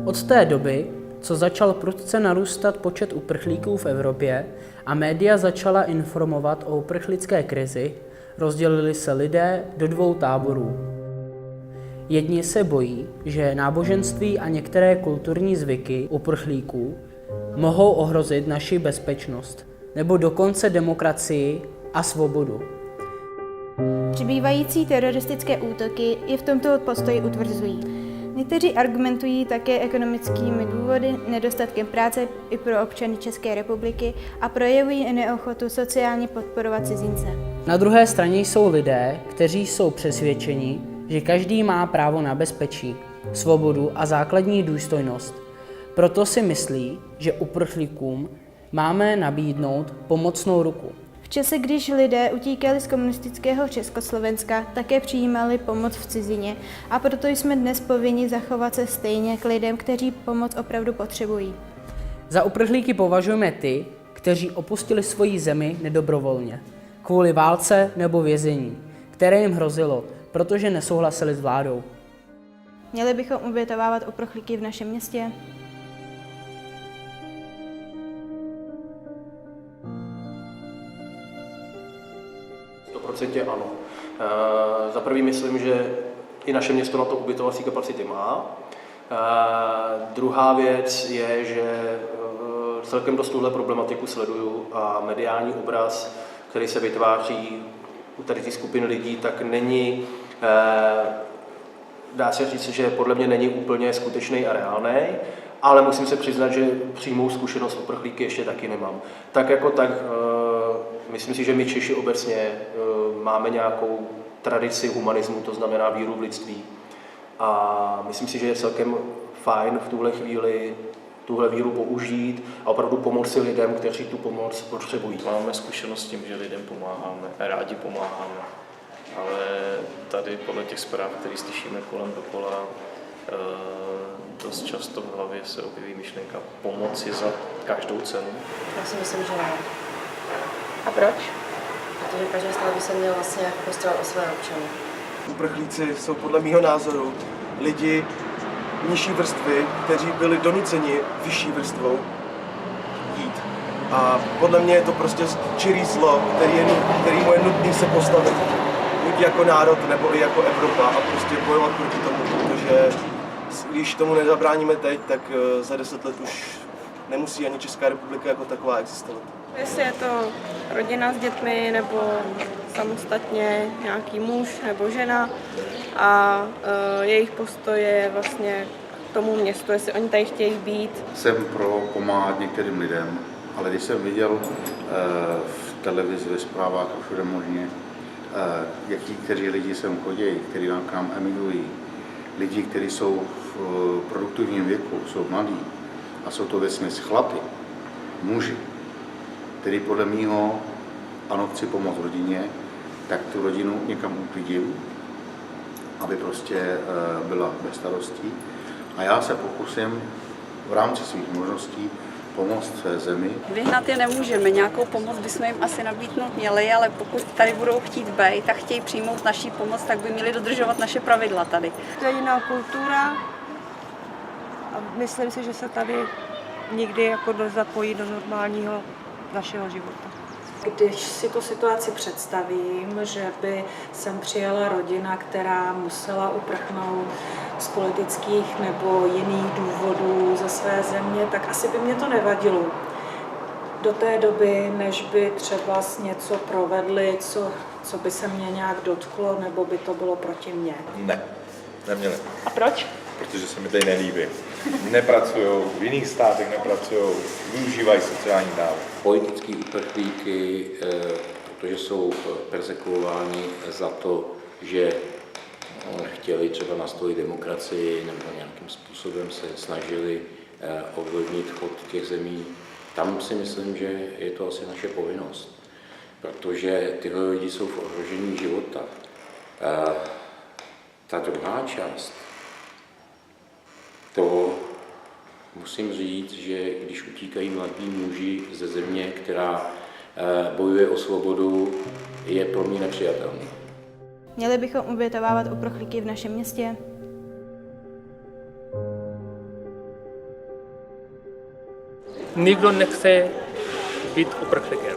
Od té doby, co začal prudce narůstat počet uprchlíků v Evropě a média začala informovat o uprchlické krizi, rozdělili se lidé do dvou táborů. Jedni se bojí, že náboženství a některé kulturní zvyky uprchlíků mohou ohrozit naši bezpečnost nebo dokonce demokracii a svobodu. Přibývající teroristické útoky je v tomto postoji utvrzují. Někteří argumentují také ekonomickými důvody, nedostatkem práce i pro občany České republiky a projevují neochotu sociálně podporovat cizince. Na druhé straně jsou lidé, kteří jsou přesvědčeni, že každý má právo na bezpečí, svobodu a základní důstojnost. Proto si myslí, že uprchlíkům máme nabídnout pomocnou ruku. V čase, když lidé utíkali z komunistického Československa, také přijímali pomoc v cizině a proto jsme dnes povinni zachovat se stejně k lidem, kteří pomoc opravdu potřebují. Za uprchlíky považujeme ty, kteří opustili svoji zemi nedobrovolně, kvůli válce nebo vězení, které jim hrozilo, protože nesouhlasili s vládou. Měli bychom ubytovávat uprchlíky v našem městě? Ano. Za prvý myslím, že i naše město na to ubytovací kapacity má. Druhá věc je, že celkem dost tuhle problematiku sleduju a mediální obraz, který se vytváří u tady té skupiny lidí, tak není, dá se říct, že podle mě není úplně skutečný a reálný, ale musím se přiznat, že přímou zkušenost uprchlíky ještě taky nemám. Tak jako tak, myslím si, že my Češi obecně máme nějakou tradici humanismu, to znamená víru v lidství. A myslím si, že je celkem fajn v tuhle chvíli tuhle víru použít a opravdu pomoci lidem, kteří tu pomoc potřebují. Máme zkušenost s tím, že lidem pomáháme, rádi pomáháme, ale tady podle těch zpráv, které slyšíme kolem dokola, dost často v hlavě se objeví myšlenka pomoci za každou cenu. Já si myslím, že ne. A proč? Protože každý stát by se měl vlastně postarat o své občany. Uprchlíci jsou podle mého názoru lidi nižší vrstvy, kteří byli donuceni vyšší vrstvou jít. A podle mě je to prostě čirý zlo, kterýmu je nutný se postavit. Buď jako národ, nebo i jako Evropa a prostě bojovat proti tomu, protože když tomu nezabráníme teď, tak za 10 let už nemusí ani Česká republika jako taková existovat. Jestli je to rodina s dětmi nebo samostatně nějaký muž nebo žena a jejich postoj je vlastně k tomu městu, jestli oni tady chtějí být. Jsem pro pomáhat některým lidem, ale když jsem viděl v televizi, ve zprávách a všude možně, kteří lidi sem chodí, kteří nám k nám emigrují, lidi, kteří jsou v produktivním věku, jsou mladí a jsou to vesměs chlapi, muži, který podle mýho, ano, chci pomoct rodině, tak tu rodinu někam uklidím, aby prostě byla bez starostí. A já se pokusím v rámci svých možností pomoct své zemi. Vyhnat je nemůžeme, nějakou pomoc bychom jim asi nabídnout měli, ale pokud tady budou chtít být a chtějí přijmout naší pomoc, tak by měli dodržovat naše pravidla tady. To je jiná kultura a myslím si, že se tady nikdy jako zapojí do normálního našeho života. Když si tu situaci představím, že by sem přijela rodina, která musela uprchnout z politických nebo jiných důvodů ze své země, tak asi by mě to nevadilo. Do té doby, než by třeba něco provedli, co by se mě nějak dotklo, nebo by to bylo proti mně. Ne, neměli. A proč? Protože se mi tady nelíbí. Nepracují, v jiných státech nepracují, využívají sociální dávky. Politický uprchlíky, protože jsou persekuováni za to, že chtěli třeba nastolit demokracii nebo nějakým způsobem se snažili ovlivnit chod těch zemí, tam si myslím, že je to asi naše povinnost, protože tyhle lidi jsou v ohrožení života. Ta druhá část, to musím říct, že když utíkají mladí muži ze země, která bojuje o svobodu, je pro mě nepřijatelný. Měli bychom ubytovávat uprchlíky v našem městě? nikdo nechce být uprchlíkem.